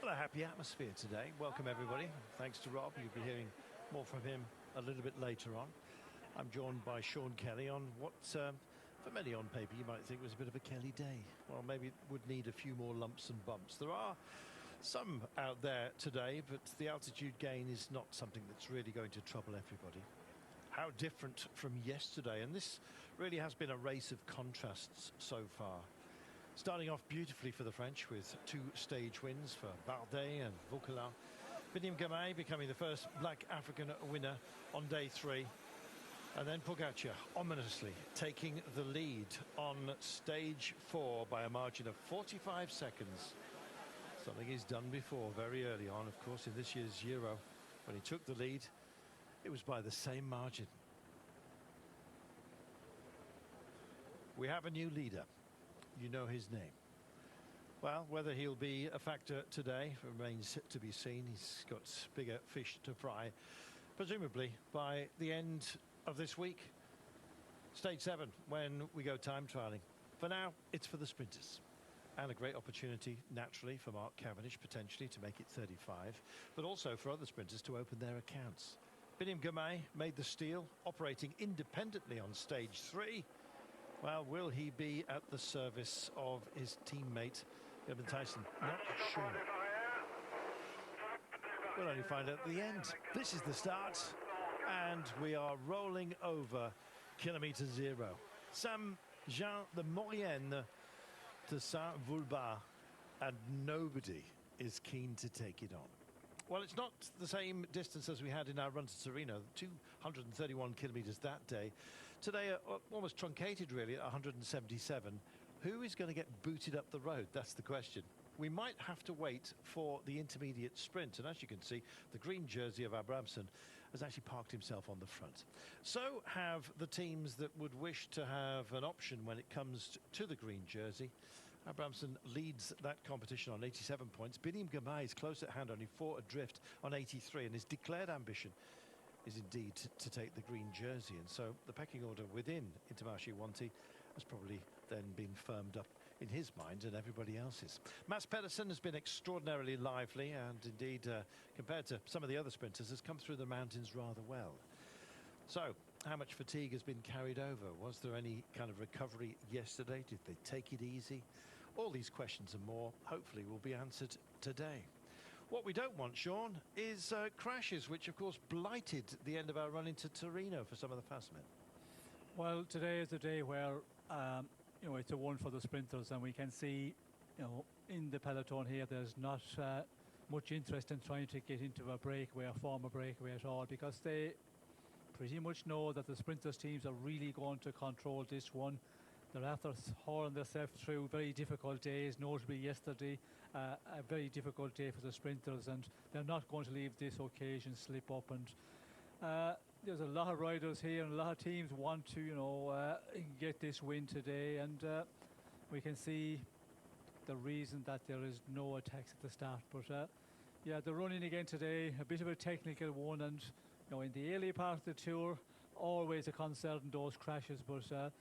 Well, a happy atmosphere today. Welcome everybody. Thanks to Rob. You'll be hearing more from him a little bit later on. I'm joined by Sean Kelly on what, for many on paper, you might think was a bit of a Kelly day. Well, maybe it would need a few more lumps and bumps. There are some out there today, but the altitude gain is not something that's really going to trouble everybody. How different from yesterday, and this really has been a race of contrasts so far. Starting off beautifully for the French with 2 stage wins for Bardet and Vauquelin. Biniam Girmay becoming the first black African winner on day 3. And then Pogacar ominously taking the lead on stage 4 by a margin of 45 seconds. Something he's done before very early on, of course, in this year's Euro. When he took the lead, it was by the same margin. We have a new leader. You know his name. Well, whether he'll be a factor today remains to be seen. He's got bigger fish to fry, presumably by the end of this week. Stage 7, when we go time trialing. For now, it's for the sprinters. And a great opportunity, naturally, for Mark Cavendish, potentially, to make it 35, but also for other sprinters to open their accounts. Biniam Girmay made the steal, operating independently on stage 3. Well, will he be at the service of his teammate, Gavin Tyson? Not sure. We'll only find out at the end. This is the start, and we are rolling over kilometre 0. Saint-Jean de Maurienne to Saint-Vulbas, and nobody is keen to take it on. Well, it's not the same distance as we had in our run to Torino, 231 kilometres that day. Today, almost truncated, really, at 177. Who is going to get booted up the road? That's the question. We might have to wait for the intermediate sprint. And as you can see, the green jersey of Abramson has actually parked himself on the front. So have the teams that would wish to have an option when it comes to the green jersey. Abramson leads that competition on 87 points. Biniam Girmay is close at hand, only 4 adrift on 83, and his declared ambition is indeed to take the green jersey. And so the pecking order within Intermarché Wanty has probably then been firmed up in his mind and everybody else's. Mads Pedersen has been extraordinarily lively, and indeed, compared to some of the other sprinters, has come through the mountains rather well. So, how much fatigue has been carried over? Was there any kind of recovery yesterday? Did they take it easy? All these questions and more, hopefully, will be answered today. What we don't want, Sean, is crashes, which, of course, blighted the end of our run into Torino for some of the fast men. Well, today is the day where, you know, it's a one for the sprinters, and we can see, you know, in the peloton here, there's not much interest in trying to get into a breakaway or form a breakaway at all, because they pretty much know that the sprinters teams are really going to control this one. They're after hauling themselves through very difficult days, notably yesterday, a very difficult day for the sprinters, and they're not going to leave this occasion slip up. And there's a lot of riders here, and a lot of teams want to, you know, get this win today, and we can see the reason that there is no attacks at the start. But yeah, the running again today, a bit of a technical one, and you know, in the early part of the tour, always a concern in those crashes. But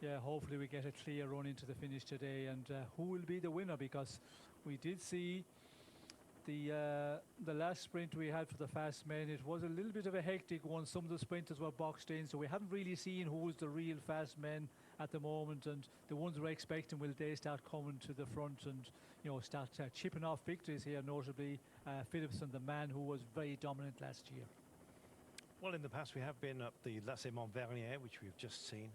yeah, hopefully we get a clear run into the finish today, and who will be the winner? Because we did see the last sprint we had for the fast men. It was a little bit of a hectic one. Some of the sprinters were boxed in, so we haven't really seen who's the real fast men at the moment, and the ones we're expecting, will they start coming to the front and, you know, start chipping off victories here, notably Philipsen, the man who was very dominant last year. Well, in the past we have been up the Lacé-Montvernier, which we've just seen.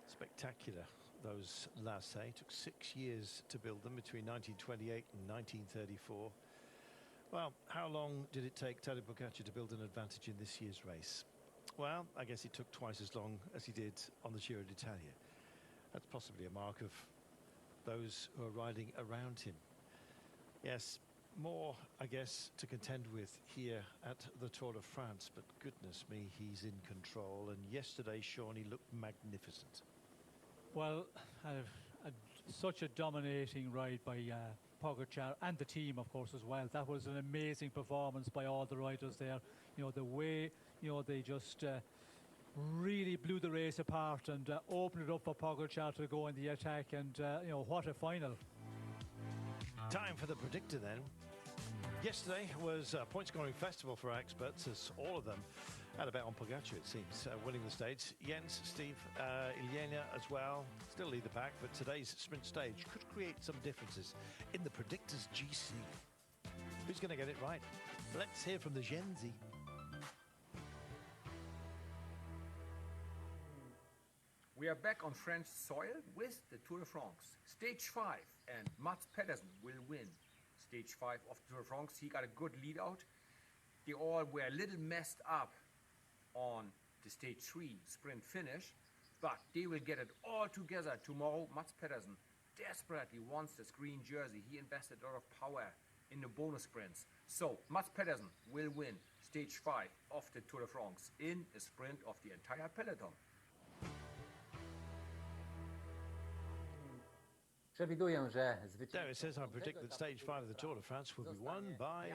Spectacular, those lacets. Took 6 years to build them, between 1928 and 1934. Well, how long did it take Tadej Pogacar to build an advantage in this year's race? Well, I guess it took twice as long as he did on the Giro d'Italia. That's possibly a mark of those who are riding around him. Yes, more, I guess, to contend with here at the Tour de France, but goodness me, he's in control. And yesterday, Sean, he looked magnificent. Well, such a dominating ride by Pogacar and the team, of course, as well. That was an amazing performance by all the riders there. You know, the way, you know, they just really blew the race apart and opened it up for Pogacar to go in the attack, and you know, what a final. Time for the predictor then. Yesterday was a point-scoring festival for our experts, as all of them had a bet on Pogacar, it seems, winning the stage. Jens, Steve, Ilyena as well still lead the pack, but today's sprint stage could create some differences in the predictors GC. Who's going to get it right? Let's hear from the Gen Z. We are back on French soil with the Tour de France. Stage 5, and Mats Pedersen will win Stage 5 of the Tour de France. He got a good lead out. They all were a little messed up on the Stage 3 sprint finish, but they will get it all together tomorrow. Mats Pedersen desperately wants this green jersey. He invested a lot of power in the bonus sprints. So Mats Pedersen will win Stage 5 of the Tour de France in a sprint of the entire peloton. There it says, I predict that Stage 5 of the Tour de France will be won by...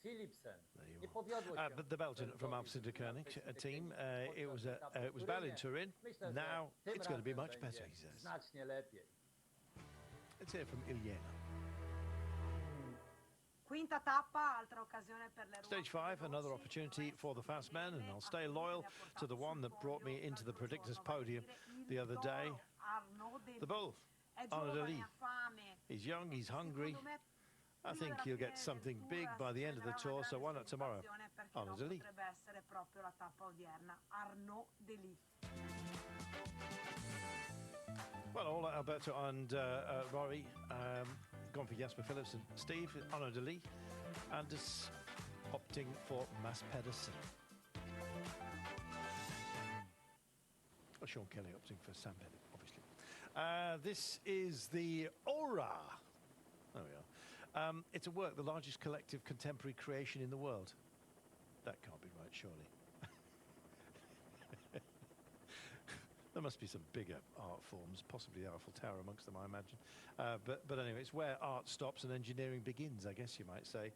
There you are. But the Belgian from Alpecin-de-Koning team, it was bad in Turin. Now it's going to be much better, he says. Let's hear from Ilyena. Stage 5, another opportunity for the fast men, and I'll stay loyal to the one that brought me into the predictors podium the other day. The bull, Arnaud. He's young, he's hungry. I think he'll get something big by the end of the tour, so why not tomorrow? Arnaud. Well, all Alberto and Rory gone for Jasper Phillips and Steve, Arnaud, and just opting for Mats Pedersen. Well, Sean Kelly opting for Sam Bennett, obviously. This is the Aura. There we are. It's a work, the largest collective contemporary creation in the world. That can't be right, surely. There must be some bigger art forms, possibly the Eiffel Tower amongst them, I imagine. But anyway, it's where art stops and engineering begins, I guess you might say.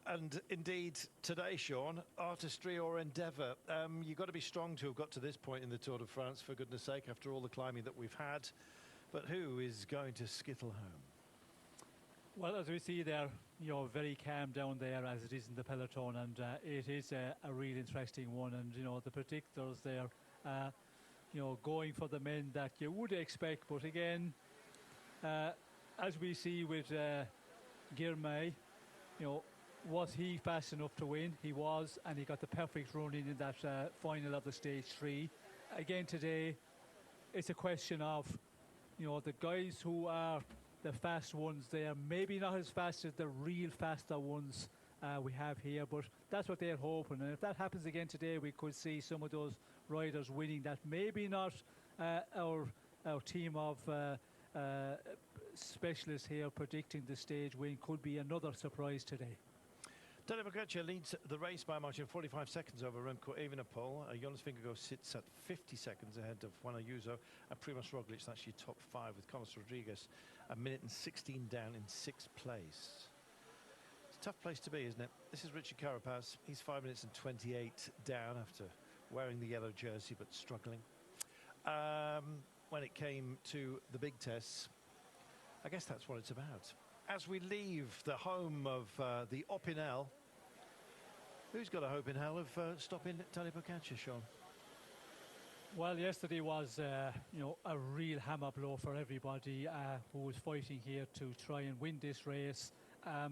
And indeed, today, Sean, artistry or endeavour. You've got to be strong to have got to this point in the Tour de France, for goodness sake, after all the climbing that we've had. But who is going to skittle home? Well, as we see there, you're very calm down there, as it is in the peloton, and it is a real interesting one. And, you know, the predictors there, you know, going for the men that you would expect. But again, as we see with Girmay, you know, was he fast enough to win? He was, and he got the perfect run in that final of the Stage 3. Again today, it's a question of, you know, the guys who are the fast ones there, maybe not as fast as the real faster ones we have here, but that's what they're hoping. And if that happens again today, we could see some of those riders winning that. Maybe not our team of specialists here predicting the stage win. Could be another surprise today. Tadej Pogacar leads the race by a margin of 45 seconds over Remco Evenepoel. Jonas Vingegaard sits at 50 seconds ahead of Juan Ayuso, and Primož Roglic actually top 5 with Carlos Rodriguez a minute and 16 down in 6th place. It's a tough place to be, isn't it? This is Richard Carapaz. He's 5 minutes and 28 down after wearing the yellow jersey but struggling. When it came to the big tests, I guess that's what it's about. As we leave the home of the Opinel, who's got a hope in hell of stopping Tadej Pogacar, Sean? Well, yesterday was, you know, a real hammer blow for everybody who was fighting here to try and win this race. Yeah,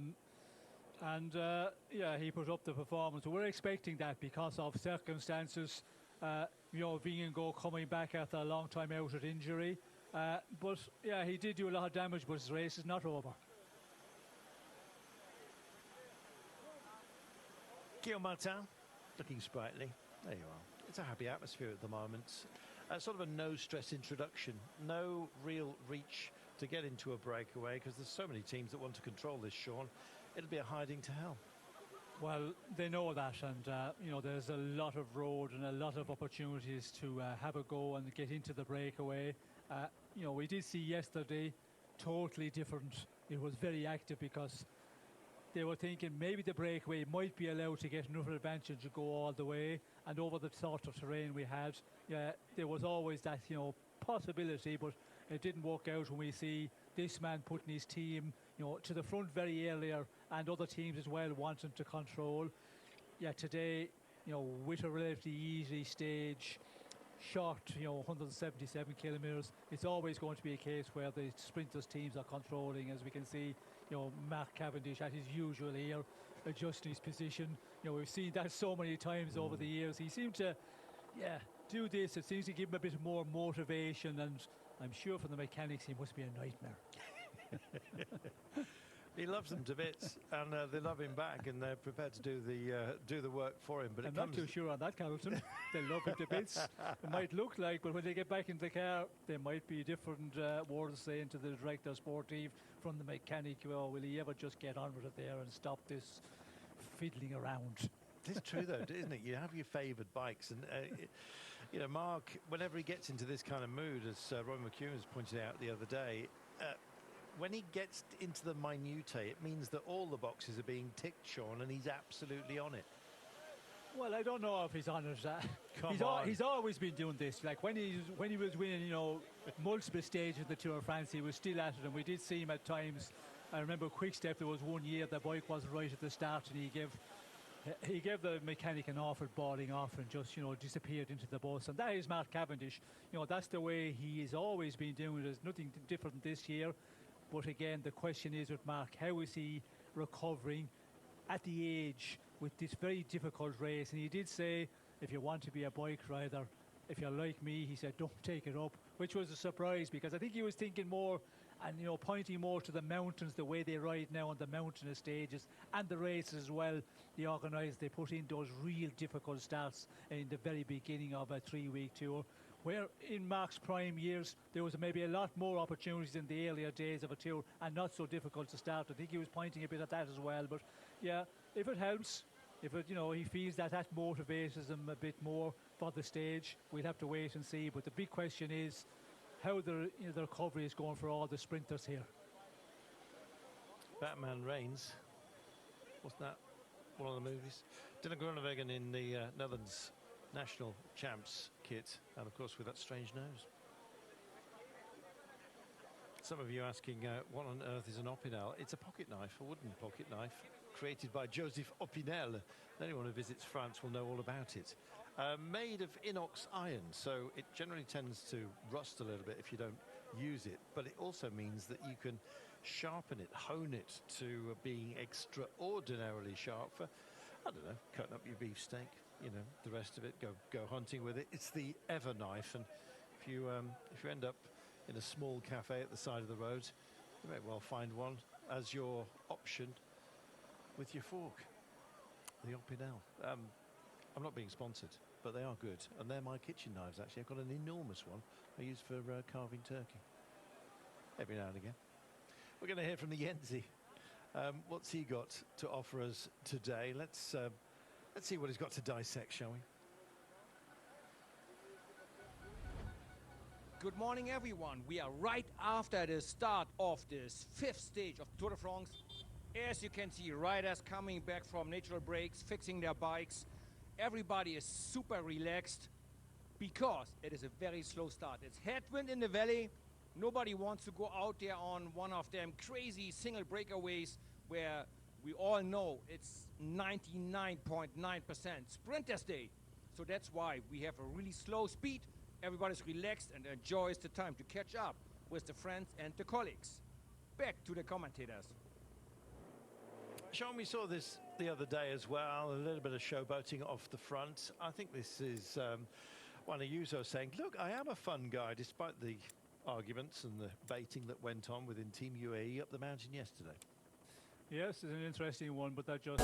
he put up the performance. We're expecting that because of circumstances. You know, Vingegaard coming back after a long time out with injury. But yeah, he did do a lot of damage, but his race is not over. Guillaume Martin, looking sprightly. There you are. It's a happy atmosphere at the moment. Sort of a no-stress introduction. No real reach to get into a breakaway because there's so many teams that want to control this, Sean. It'll be a hiding to hell. Well, they know that, and you know, there's a lot of road and a lot of opportunities to have a go and get into the breakaway. You know, we did see yesterday totally different, it was very active because they were thinking maybe the breakaway might be allowed to get another advantage to go all the way, and over the sort of terrain we had, there was always that, you know, possibility, but it didn't work out when we see this man putting his team, you know, to the front very earlier, and other teams as well wanting to control. Yeah, today, you know, with a relatively easy stage, short, you know, 177 kilometres, it's always going to be a case where the sprinters teams are controlling, as we can see, you know, Mark Cavendish at his usual here, adjusting his position. You know, we've seen that so many times over the years. He seemed to, do this. It seems to give him a bit more motivation, and I'm sure for the mechanics he must be a nightmare. He loves them to bits, and they love him back, and they're prepared to do the work for him. But I'm not too sure on that, Carlton. They love him to bits. It might look like, but when they get back in the car, there might be different words saying to the director sportive from the mechanic, well, will he ever just get on with it there and stop this fiddling around? It's true, though, isn't it? You have your favoured bikes, and you know, Mark, whenever he gets into this kind of mood, as Roy McEwen has pointed out the other day, when he gets into the minutiae, it means that all the boxes are being ticked, Sean, and he's absolutely on it. Well, I don't know if he's on it. He's always been doing this. Like when he was winning, you know, multiple stages of the Tour of France, he was still at it, and we did see him at times. I remember Quick-Step, there was one year the bike was right at the start, and he gave the mechanic an awful balling off and just, you know, disappeared into the bus. And that is Mark Cavendish. You know, that's the way he has always been doing it. There's nothing different this year. But again, the question is with Mark, how is he recovering at the age with this very difficult race? And he did say, if you want to be a bike rider, if you're like me, he said, don't take it up, which was a surprise because I think he was thinking more and, you know, pointing more to the mountains, the way they ride now on the mountainous stages and the races as well. The organisers, they put in those real difficult starts in the very beginning of a 3-week tour, where in Mark's prime years there was maybe a lot more opportunities in the earlier days of a tour and not so difficult to start. I think he was pointing a bit at that as well. But yeah, if it helps, if it, you know, he feels that motivates him a bit more for the stage, we'll have to wait and see. But the big question is how the recovery is going for all the sprinters here. Batman Reigns, wasn't that one of the movies? Dylan Groenewegen in the Netherlands national champs kit, and of course with that strange nose. Some of you asking what on earth is an Opinel? It's a pocket knife, a wooden pocket knife created by Joseph Opinel. Anyone who visits France will know all about it. Made of inox iron, so it generally tends to rust a little bit if you don't use it, but it also means that you can sharpen it, hone it to being extraordinarily sharp for, I don't know, cutting up your beefsteak, you know, the rest of it, go hunting with it. It's the Ever knife, and if you end up in a small cafe at the side of the road, you may well find one as your option with your fork. The Opinel. I'm not being sponsored, but they are good, and they're my kitchen knives actually. I've got an enormous one I use for carving turkey every now and again. We're going to hear from the Yenzi. What's he got to offer us today? Let's see what he's got to dissect, shall we? Good morning, everyone. We are right after the start of this 5th stage of Tour de France. As you can see, riders coming back from natural breaks, fixing their bikes. Everybody is super relaxed because it is a very slow start. It's headwind in the valley. Nobody wants to go out there on one of them crazy single breakaways where we all know it's 99.9% sprinter's day. So that's why we have a really slow speed. Everybody's relaxed and enjoys the time to catch up with the friends and the colleagues. Back to the commentators. Sean, we saw this the other day as well, a little bit of showboating off the front. I think this is Juan Ayuso saying, look, I am a fun guy, despite the arguments and the baiting that went on within Team UAE up the mountain yesterday. Yes, it's an interesting one, but that just...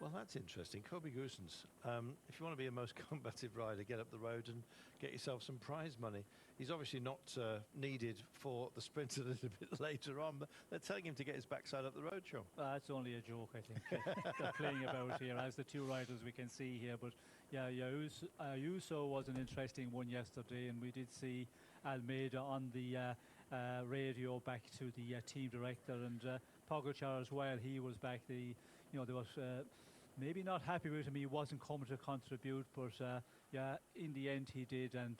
Well, that's interesting. Kobe Goosens, if you want to be a most combative rider, get up the road and get yourself some prize money. He's obviously not needed for the sprint a little bit later on, but they're telling him to get his backside up the road, Sean. That's only a joke, I think. They're playing about here, as the two riders we can see here. But yeah, Ayuso was an interesting one yesterday, and we did see Almeida on the radio back to the team director, and Pogacar as well. He was back. They was maybe not happy with him. He wasn't coming to contribute, but yeah, in the end he did, and